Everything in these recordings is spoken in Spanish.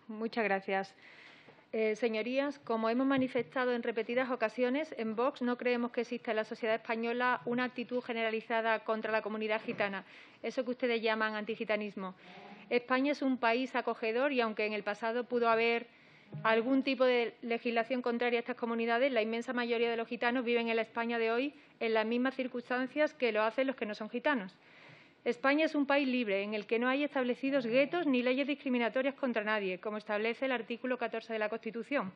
Muchas gracias. Señorías, como hemos manifestado en repetidas ocasiones, en Vox no creemos que exista en la sociedad española una actitud generalizada contra la comunidad gitana, eso que ustedes llaman antigitanismo. España es un país acogedor y, aunque en el pasado pudo haber algún tipo de legislación contraria a estas comunidades, la inmensa mayoría de los gitanos viven en la España de hoy en las mismas circunstancias que lo hacen los que no son gitanos. España es un país libre en el que no hay establecidos guetos ni leyes discriminatorias contra nadie, como establece el artículo 14 de la Constitución.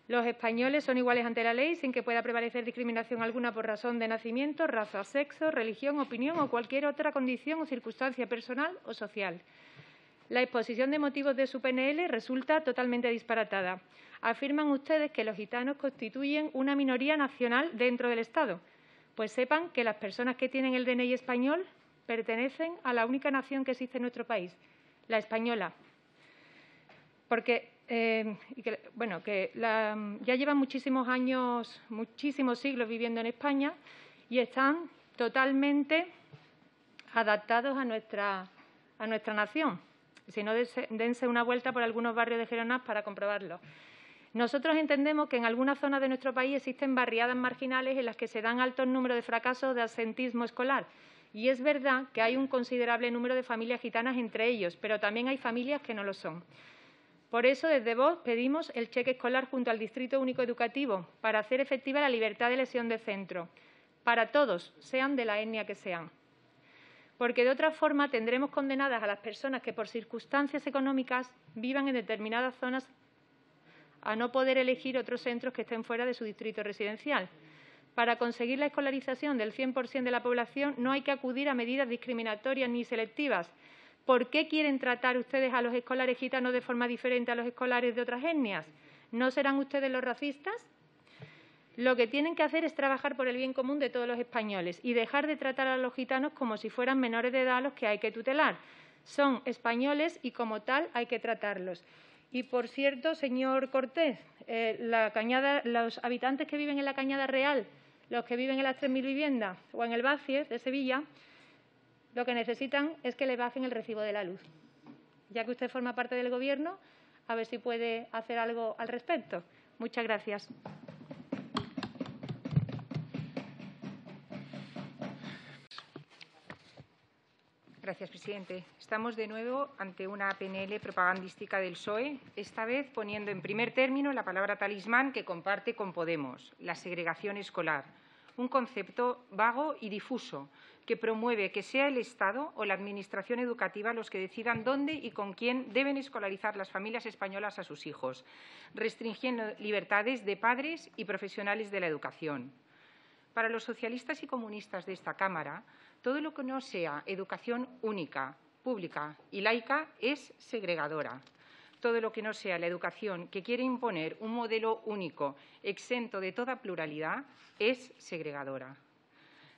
Los españoles son iguales ante la ley sin que pueda prevalecer discriminación alguna por razón de nacimiento, raza, sexo, religión, opinión o cualquier otra condición o circunstancia personal o social. La exposición de motivos de su PNL resulta totalmente disparatada. Afirman ustedes que los gitanos constituyen una minoría nacional dentro del Estado. Pues sepan que las personas que tienen el DNI español pertenecen a la única nación que existe en nuestro país, la española. Porque ya llevan muchísimos años, muchísimos siglos viviendo en España y están totalmente adaptados a nuestra nación. Si no, dense una vuelta por algunos barrios de Gerona para comprobarlo. Nosotros entendemos que en algunas zonas de nuestro país existen barriadas marginales en las que se dan altos números de fracasos de absentismo escolar. Y es verdad que hay un considerable número de familias gitanas entre ellos, pero también hay familias que no lo son. Por eso, desde Vox pedimos el cheque escolar junto al Distrito Único Educativo para hacer efectiva la libertad de elección de centro, para todos, sean de la etnia que sean. Porque de otra forma tendremos condenadas a las personas que por circunstancias económicas vivan en determinadas zonas a no poder elegir otros centros que estén fuera de su distrito residencial. Para conseguir la escolarización del 100% de la población no hay que acudir a medidas discriminatorias ni selectivas. ¿Por qué quieren tratar ustedes a los escolares gitanos de forma diferente a los escolares de otras etnias? ¿No serán ustedes los racistas? Lo que tienen que hacer es trabajar por el bien común de todos los españoles y dejar de tratar a los gitanos como si fueran menores de edad a los que hay que tutelar. Son españoles y como tal hay que tratarlos. Y, por cierto, señor Cortés, los habitantes que viven en la Cañada Real, los que viven en las 3.000 viviendas o en el Bacies de Sevilla, lo que necesitan es que les bajen el recibo de la luz. Ya que usted forma parte del Gobierno, a ver si puede hacer algo al respecto. Muchas gracias. Gracias, presidente. Estamos de nuevo ante una PNL propagandística del PSOE, esta vez poniendo en primer término la palabra talismán que comparte con Podemos, la segregación escolar, un concepto vago y difuso que promueve que sea el Estado o la Administración educativa los que decidan dónde y con quién deben escolarizar las familias españolas a sus hijos, restringiendo libertades de padres y profesionales de la educación. Para los socialistas y comunistas de esta Cámara, todo lo que no sea educación única, pública y laica es segregadora. Todo lo que no sea la educación que quiere imponer un modelo único, exento de toda pluralidad, es segregadora.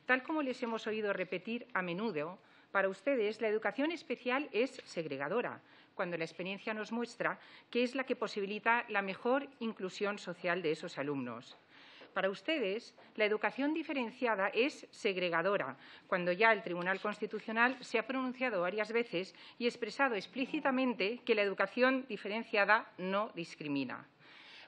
Tal como les hemos oído repetir a menudo, para ustedes la educación especial es segregadora, cuando la experiencia nos muestra que es la que posibilita la mejor inclusión social de esos alumnos. Para ustedes, la educación diferenciada es segregadora, cuando ya el Tribunal Constitucional se ha pronunciado varias veces y expresado explícitamente que la educación diferenciada no discrimina.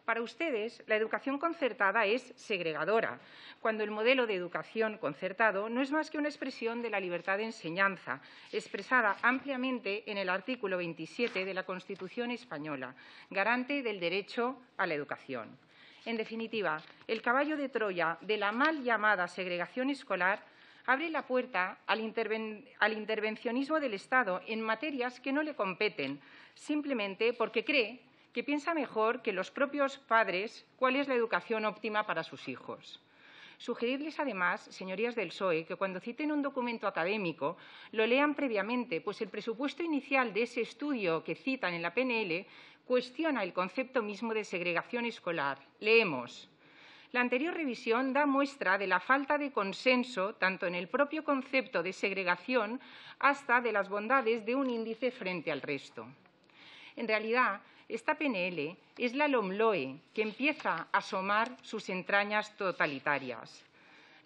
Para ustedes, la educación concertada es segregadora, cuando el modelo de educación concertado no es más que una expresión de la libertad de enseñanza, expresada ampliamente en el artículo 27 de la Constitución española, garante del derecho a la educación. En definitiva, el caballo de Troya de la mal llamada segregación escolar abre la puerta al intervencionismo del Estado en materias que no le competen, simplemente porque cree que piensa mejor que los propios padres cuál es la educación óptima para sus hijos. Sugerirles, además, señorías del PSOE, que cuando citen un documento académico lo lean previamente, pues el presupuesto inicial de ese estudio que citan en la PNL cuestiona el concepto mismo de segregación escolar. Leemos: la anterior revisión da muestra de la falta de consenso tanto en el propio concepto de segregación hasta de las bondades de un índice frente al resto. En realidad, esta PNL es la LOMLOE que empieza a asomar sus entrañas totalitarias.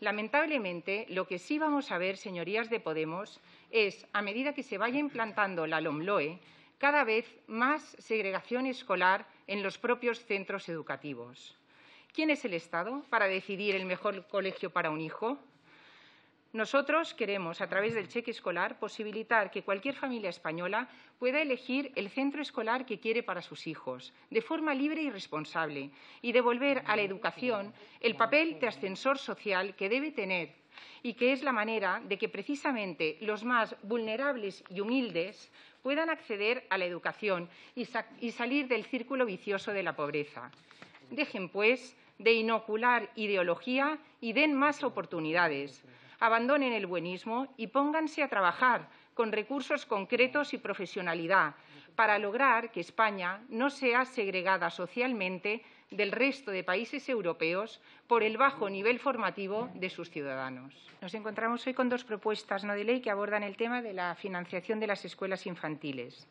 Lamentablemente, lo que sí vamos a ver, señorías de Podemos, es, a medida que se vaya implantando la LOMLOE, cada vez más segregación escolar en los propios centros educativos. ¿Quién es el Estado para decidir el mejor colegio para un hijo? Nosotros queremos, a través del cheque escolar, posibilitar que cualquier familia española pueda elegir el centro escolar que quiere para sus hijos, de forma libre y responsable, y devolver a la educación el papel de ascensor social que debe tener y que es la manera de que precisamente los más vulnerables y humildes puedan acceder a la educación y salir del círculo vicioso de la pobreza. Dejen, pues, de inocular ideología y den más oportunidades. Abandonen el buenismo y pónganse a trabajar con recursos concretos y profesionalidad para lograr que España no sea segregada socialmente del resto de países europeos por el bajo nivel formativo de sus ciudadanos. Nos encontramos hoy con dos propuestas no de ley que abordan el tema de la financiación de las escuelas infantiles.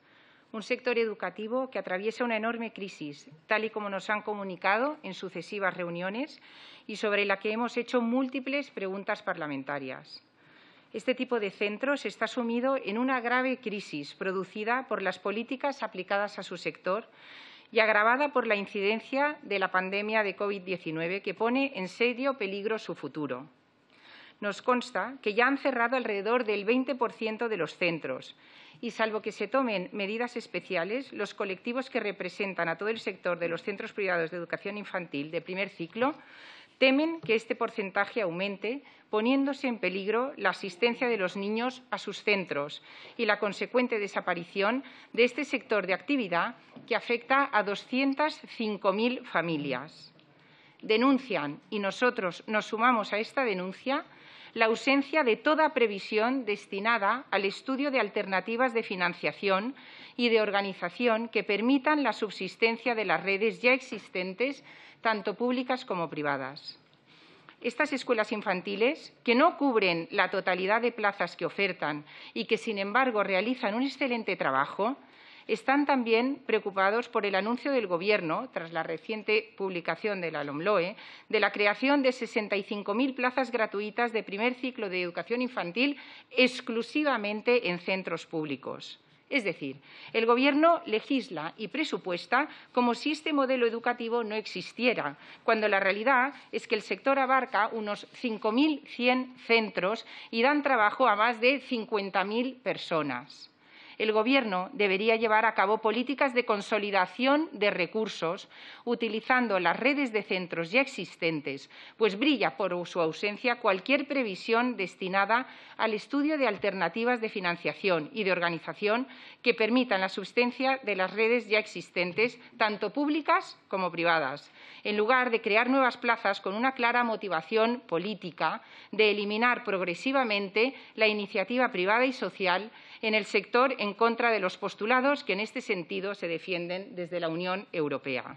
Un sector educativo que atraviesa una enorme crisis, tal y como nos han comunicado en sucesivas reuniones y sobre la que hemos hecho múltiples preguntas parlamentarias. Este tipo de centros está sumido en una grave crisis producida por las políticas aplicadas a su sector y agravada por la incidencia de la pandemia de COVID-19, que pone en serio peligro su futuro. Nos consta que ya han cerrado alrededor del 20% de los centros y, salvo que se tomen medidas especiales, los colectivos que representan a todo el sector de los centros privados de educación infantil de primer ciclo temen que este porcentaje aumente, poniéndose en peligro la asistencia de los niños a sus centros y la consecuente desaparición de este sector de actividad que afecta a 205.000 familias. Denuncian, y nosotros nos sumamos a esta denuncia, la ausencia de toda previsión destinada al estudio de alternativas de financiación y de organización que permitan la subsistencia de las redes ya existentes, tanto públicas como privadas. Estas escuelas infantiles, que no cubren la totalidad de plazas que ofertan y que, sin embargo, realizan un excelente trabajo, están también preocupados por el anuncio del Gobierno, tras la reciente publicación de la LOMLOE, de la creación de 65.000 plazas gratuitas de primer ciclo de educación infantil exclusivamente en centros públicos. Es decir, el Gobierno legisla y presupuesta como si este modelo educativo no existiera, cuando la realidad es que el sector abarca unos 5.100 centros y dan trabajo a más de 50.000 personas. El Gobierno debería llevar a cabo políticas de consolidación de recursos, utilizando las redes de centros ya existentes, pues brilla por su ausencia cualquier previsión destinada al estudio de alternativas de financiación y de organización que permitan la subsistencia de las redes ya existentes, tanto públicas como privadas, en lugar de crear nuevas plazas con una clara motivación política de eliminar progresivamente la iniciativa privada y social en el sector en contra de los postulados que en este sentido se defienden desde la Unión Europea.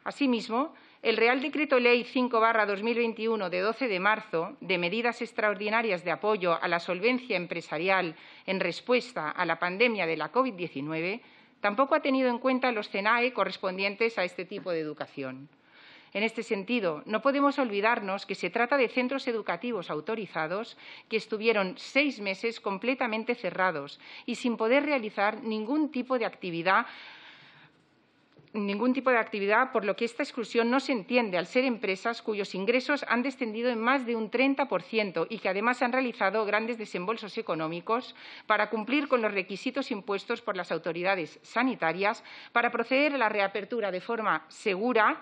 Asimismo, el Real Decreto Ley 5/2021 de 12 de marzo de medidas extraordinarias de apoyo a la solvencia empresarial en respuesta a la pandemia de la COVID-19 tampoco ha tenido en cuenta los CENAE correspondientes a este tipo de educación. En este sentido, no podemos olvidarnos que se trata de centros educativos autorizados que estuvieron 6 meses completamente cerrados y sin poder realizar ningún tipo de actividad, por lo que esta exclusión no se entiende al ser empresas cuyos ingresos han descendido en más de un 30% y que además han realizado grandes desembolsos económicos para cumplir con los requisitos impuestos por las autoridades sanitarias para proceder a la reapertura de forma segura,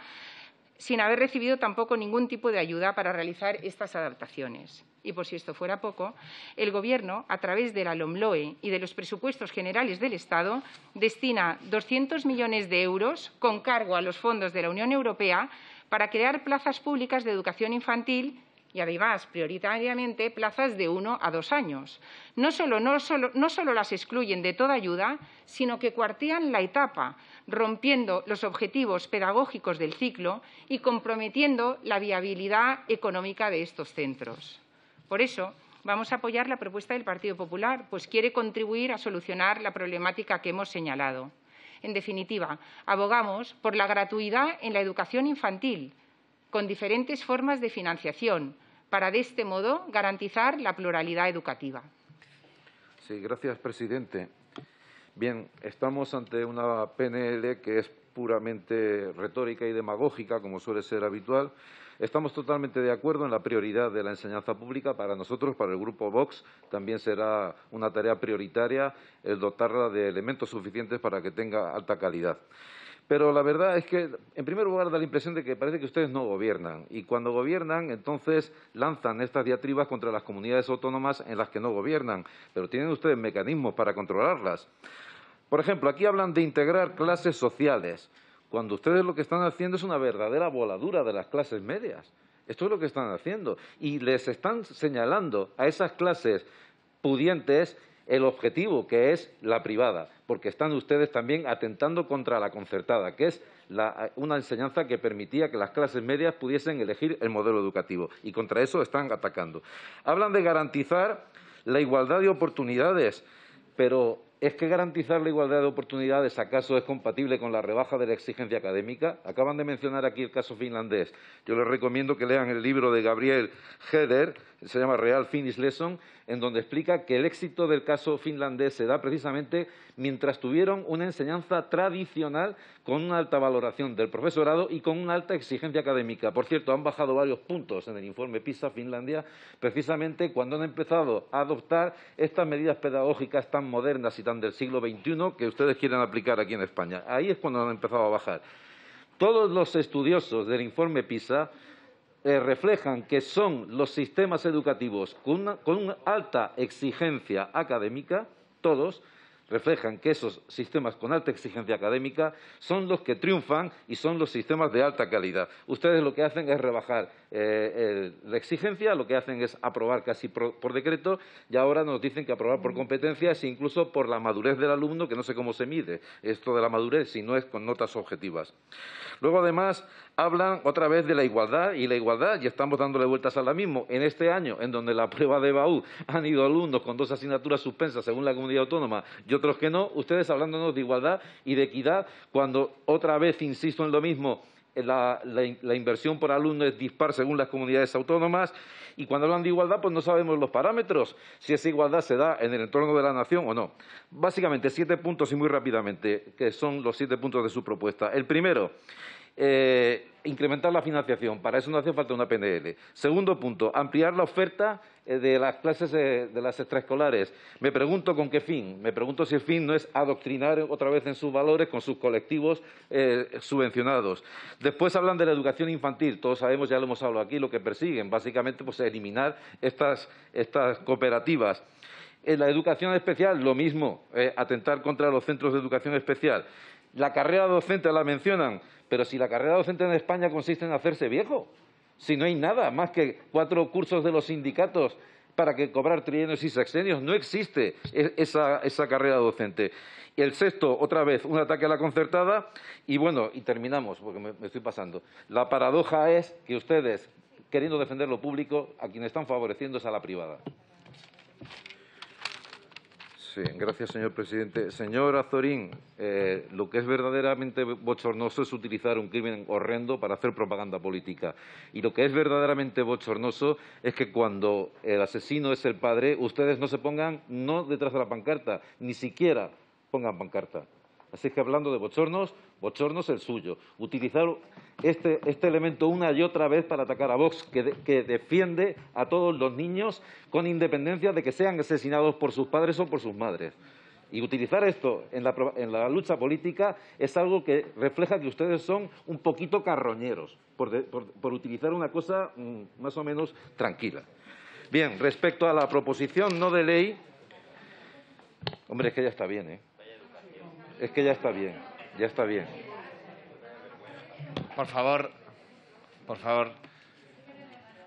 sin haber recibido tampoco ningún tipo de ayuda para realizar estas adaptaciones. Y por si esto fuera poco, el Gobierno, a través de la LOMLOE y de los presupuestos generales del Estado, destina 200 millones de euros con cargo a los fondos de la Unión Europea para crear plazas públicas de educación infantil y, además, prioritariamente, plazas de 1 a 2 años. No solo las excluyen de toda ayuda, sino que cuartean la etapa, rompiendo los objetivos pedagógicos del ciclo y comprometiendo la viabilidad económica de estos centros. Por eso, vamos a apoyar la propuesta del Partido Popular, pues quiere contribuir a solucionar la problemática que hemos señalado. En definitiva, abogamos por la gratuidad en la educación infantil, con diferentes formas de financiación, para de este modo garantizar la pluralidad educativa. Sí, gracias, presidente. Bien, estamos ante una PNL que es puramente retórica y demagógica, como suele ser habitual. Estamos totalmente de acuerdo en la prioridad de la enseñanza pública. Para nosotros, para el Grupo Vox, también será una tarea prioritaria el dotarla de elementos suficientes para que tenga alta calidad. Pero la verdad es que, en primer lugar, da la impresión de que parece que ustedes no gobiernan. Y cuando gobiernan, entonces lanzan estas diatribas contra las comunidades autónomas en las que no gobiernan. Pero tienen ustedes mecanismos para controlarlas. Por ejemplo, aquí hablan de integrar clases sociales, cuando ustedes lo que están haciendo es una verdadera voladura de las clases medias. Esto es lo que están haciendo. Y les están señalando a esas clases pudientes el objetivo, que es la privada, porque están ustedes también atentando contra la concertada, que es una enseñanza que permitía que las clases medias pudiesen elegir el modelo educativo, y contra eso están atacando. Hablan de garantizar la igualdad de oportunidades, pero ¿es que garantizar la igualdad de oportunidades acaso es compatible con la rebaja de la exigencia académica? Acaban de mencionar aquí el caso finlandés. Yo les recomiendo que lean el libro de Gabriel Heder, se llama Real Finnish Lesson, en donde explica que el éxito del caso finlandés se da precisamente mientras tuvieron una enseñanza tradicional con una alta valoración del profesorado y con una alta exigencia académica. Por cierto, han bajado varios puntos en el informe PISA Finlandia, precisamente cuando han empezado a adoptar estas medidas pedagógicas tan modernas y tan del siglo XXI que ustedes quieren aplicar aquí en España. Ahí es cuando han empezado a bajar. Todos los estudiosos del informe PISA reflejan que son los sistemas educativos con una alta exigencia académica, todos reflejan que esos sistemas con alta exigencia académica son los que triunfan y son los sistemas de alta calidad. Ustedes lo que hacen es rebajar la exigencia, lo que hacen es aprobar casi por decreto y ahora nos dicen que aprobar por competencias e incluso por la madurez del alumno, que no sé cómo se mide esto de la madurez si no es con notas objetivas. Luego, además, hablan otra vez de la igualdad y estamos dándole vueltas a la misma. En este año, en donde la prueba de EBAU han ido alumnos con 2 asignaturas suspensas según la comunidad autónoma y otros que no, ustedes hablándonos de igualdad y de equidad, cuando otra vez insisto en lo mismo, la inversión por alumno es dispar según las comunidades autónomas y cuando hablan de igualdad pues no sabemos los parámetros, si esa igualdad se da en el entorno de la nación o no. Básicamente 7 puntos y muy rápidamente, que son los 7 puntos de su propuesta. El primero, incrementar la financiación. Para eso no hace falta una PNL. Segundo punto, ampliar la oferta de las clases de las extraescolares. Me pregunto con qué fin. Me pregunto si el fin no es adoctrinar otra vez en sus valores con sus colectivos subvencionados. Después hablan de la educación infantil. Todos sabemos, ya lo hemos hablado aquí, lo que persiguen. Básicamente, pues eliminar estas cooperativas. En la educación especial, lo mismo, atentar contra los centros de educación especial. La carrera docente la mencionan, pero si la carrera docente en España consiste en hacerse viejo, si no hay nada más que 4 cursos de los sindicatos para que cobrar trienios y sexenios, no existe esa carrera docente. Y el sexto, otra vez, un ataque a la concertada y bueno, y terminamos, porque me estoy pasando. La paradoja es que ustedes, queriendo defender lo público, a quienes están favoreciendo es a la privada. Sí, gracias, señor presidente. Señor Azorín, lo que es verdaderamente bochornoso es utilizar un crimen horrendo para hacer propaganda política. Y lo que es verdaderamente bochornoso es que cuando el asesino es el padre, ustedes no se pongan no detrás de la pancarta, ni siquiera pongan pancarta. Así que hablando de bochornos, bochornos el suyo. Utilizar este elemento una y otra vez para atacar a Vox, que defiende a todos los niños con independencia de que sean asesinados por sus padres o por sus madres. Y utilizar esto en la lucha política es algo que refleja que ustedes son un poquito carroñeros, por utilizar una cosa más o menos tranquila. Bien, respecto a la proposición no de ley, hombre, es que ya está bien, ¿eh? Es que ya está bien, ya está bien. Por favor, por favor.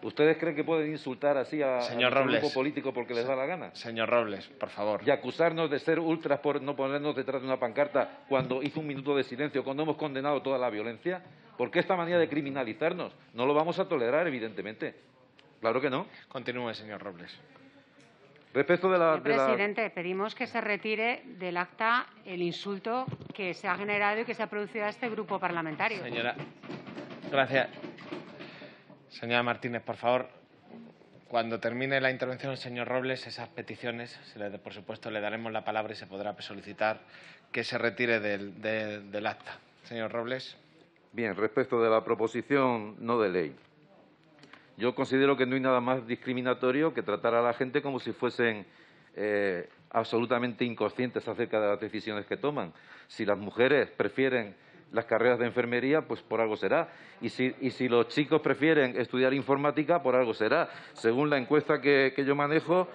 ¿Ustedes creen que pueden insultar así a nuestro grupo político porque les da la gana? Señor Robles, por favor. Y acusarnos de ser ultras por no ponernos detrás de una pancarta cuando hizo un minuto de silencio, cuando hemos condenado toda la violencia. ¿Por qué esta manera de criminalizarnos? No lo vamos a tolerar, evidentemente. Claro que no. Continúe, señor Robles. Respecto de Presidente, pedimos que se retire del acta el insulto que se ha generado y que se ha producido a este grupo parlamentario. Señora, gracias. Señora Martínez, por favor. Cuando termine la intervención del señor Robles, esas peticiones, por supuesto, le daremos la palabra y se podrá solicitar que se retire del acta. Señor Robles. Bien, respecto de la proposición no de ley. Yo considero que no hay nada más discriminatorio que tratar a la gente como si fuesen absolutamente inconscientes acerca de las decisiones que toman. Si las mujeres prefieren las carreras de enfermería, pues por algo será. Y si los chicos prefieren estudiar informática, por algo será. Según la encuesta que yo manejo,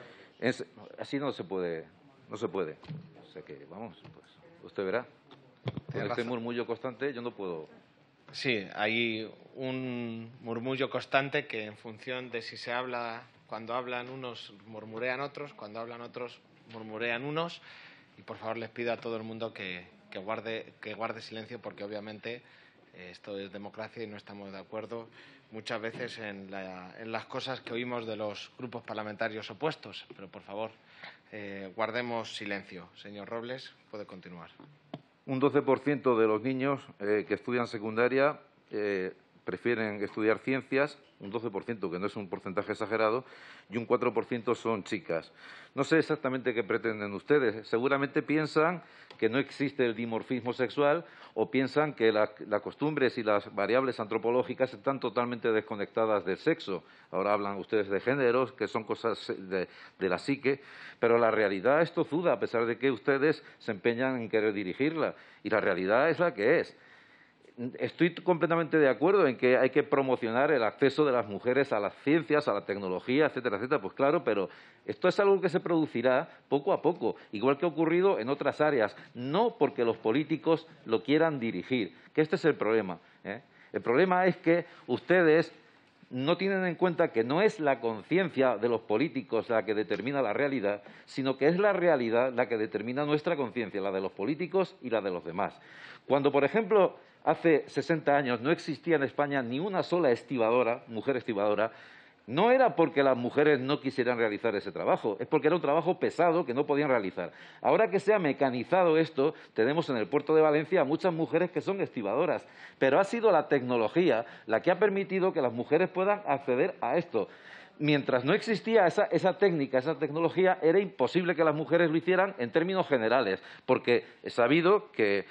así no se puede. No se puede. O sea que, vamos, pues usted verá. Con este murmullo constante yo no puedo. Sí, hay un murmullo constante que en función de si se habla, cuando hablan unos murmurean otros, cuando hablan otros murmurean unos. Y por favor les pido a todo el mundo que guarde silencio, porque obviamente esto es democracia y no estamos de acuerdo muchas veces en las cosas que oímos de los grupos parlamentarios opuestos. Pero por favor, guardemos silencio. Señor Robles, puede continuar. Un 12% de los niños que estudian secundaria prefieren estudiar ciencias, un 12%, que no es un porcentaje exagerado, y un 4% son chicas. No sé exactamente qué pretenden ustedes. Seguramente piensan que no existe el dimorfismo sexual o piensan que las costumbres y las variables antropológicas están totalmente desconectadas del sexo. Ahora hablan ustedes de géneros, que son cosas de la psique, pero la realidad es tozuda, a pesar de que ustedes se empeñan en querer dirigirla. Y la realidad es la que es. Estoy completamente de acuerdo en que hay que promocionar el acceso de las mujeres a las ciencias, a la tecnología, etcétera, etcétera. Pues claro, pero esto es algo que se producirá poco a poco, igual que ha ocurrido en otras áreas, no porque los políticos lo quieran dirigir, que este es el problema, ¿eh? El problema es que ustedes no tienen en cuenta que no es la conciencia de los políticos la que determina la realidad, sino que es la realidad la que determina nuestra conciencia, la de los políticos y la de los demás. Cuando, por ejemplo, hace 60 años no existía en España ni una sola estibadora, mujer estibadora, no era porque las mujeres no quisieran realizar ese trabajo, es porque era un trabajo pesado que no podían realizar. Ahora que se ha mecanizado esto, tenemos en el puerto de Valencia muchas mujeres que son estibadoras, pero ha sido la tecnología la que ha permitido que las mujeres puedan acceder a esto. Mientras no existía esa técnica, esa tecnología, era imposible que las mujeres lo hicieran en términos generales, porque he sabido que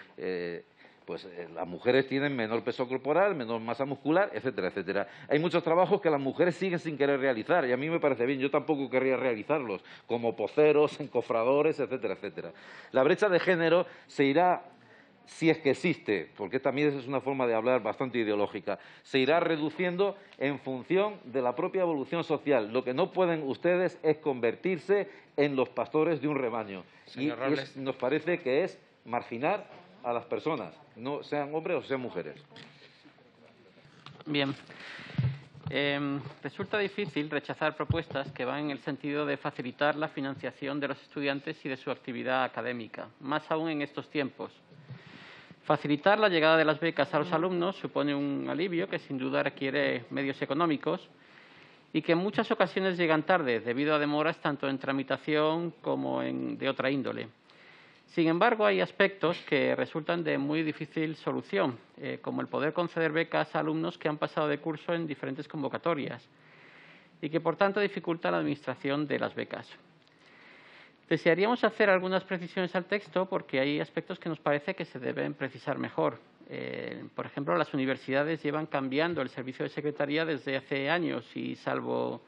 las mujeres tienen menor peso corporal, menor masa muscular, etcétera, etcétera. Hay muchos trabajos que las mujeres siguen sin querer realizar y a mí me parece bien, yo tampoco querría realizarlos, como poceros, encofradores, etcétera, etcétera. La brecha de género se irá, si es que existe, porque también es una forma de hablar bastante ideológica, se irá reduciendo en función de la propia evolución social. Lo que no pueden ustedes es convertirse en los pastores de un rebaño. Y nos parece que es marginar a las personas, no sean hombres o sean mujeres. Bien. Resulta difícil rechazar propuestas que van en el sentido de facilitar la financiación de los estudiantes y de su actividad académica, más aún en estos tiempos. Facilitar la llegada de las becas a los alumnos supone un alivio que sin duda requiere medios económicos y que en muchas ocasiones llegan tarde debido a demoras tanto en tramitación como de otra índole. Sin embargo, hay aspectos que resultan de muy difícil solución, como el poder conceder becas a alumnos que han pasado de curso en diferentes convocatorias y que, por tanto, dificultan la administración de las becas. Desearíamos hacer algunas precisiones al texto porque hay aspectos que nos parece que se deben precisar mejor. Por ejemplo, las universidades llevan cambiando el servicio de secretaría desde hace años y, salvo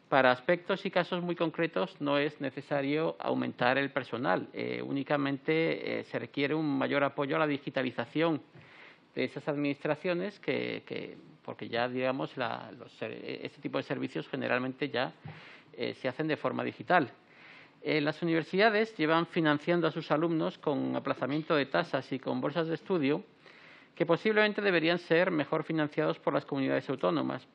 para aspectos y casos muy concretos, no es necesario aumentar el personal. Únicamente se requiere un mayor apoyo a la digitalización de esas administraciones, porque ya, digamos, este tipo de servicios generalmente ya se hacen de forma digital. Las universidades llevan financiando a sus alumnos con aplazamiento de tasas y con bolsas de estudio que posiblemente deberían ser mejor financiados por las comunidades autónomas,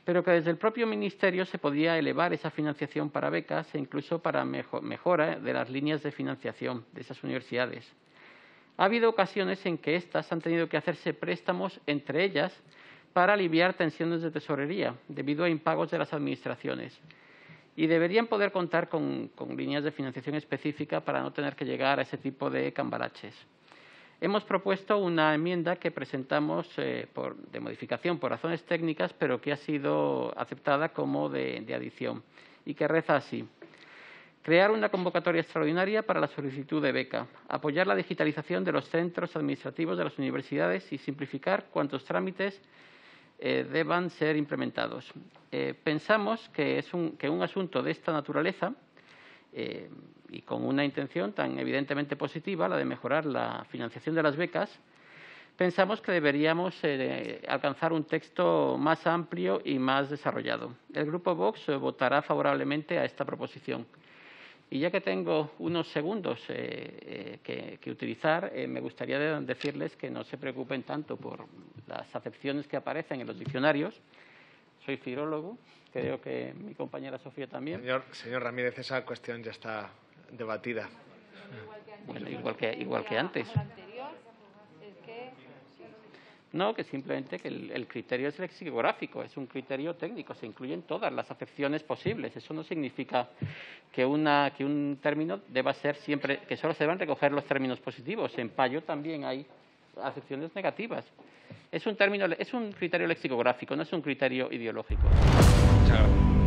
pero que desde el propio Ministerio se podía elevar esa financiación para becas e incluso para mejora de las líneas de financiación de esas universidades. Ha habido ocasiones en que éstas han tenido que hacerse préstamos entre ellas para aliviar tensiones de tesorería debido a impagos de las administraciones y deberían poder contar con líneas de financiación específica para no tener que llegar a ese tipo de cambalaches. hemos propuesto una enmienda que presentamos de modificación por razones técnicas, pero que ha sido aceptada como de adición y que reza así. Crear una convocatoria extraordinaria para la solicitud de beca, apoyar la digitalización de los centros administrativos de las universidades y simplificar cuantos trámites deban ser implementados. Pensamos que un asunto de esta naturaleza y con una intención tan evidentemente positiva, la de mejorar la financiación de las becas, pensamos que deberíamos alcanzar un texto más amplio y más desarrollado. El Grupo Vox votará favorablemente a esta proposición. Y ya que tengo unos segundos que utilizar, me gustaría decirles que no se preocupen tanto por las acepciones que aparecen en los diccionarios. Soy filólogo, creo que mi compañera Sofía también. Señor Ramírez, esa cuestión ya está debatida. Bueno, igual que antes. No, que simplemente que el criterio es lexicográfico, es un criterio técnico, se incluyen todas las acepciones posibles. Eso no significa que un término deba ser siempre, que solo se deban recoger los términos positivos. En Payo también hay acepciones negativas. Es un criterio lexicográfico, no es un criterio ideológico. Muchas gracias.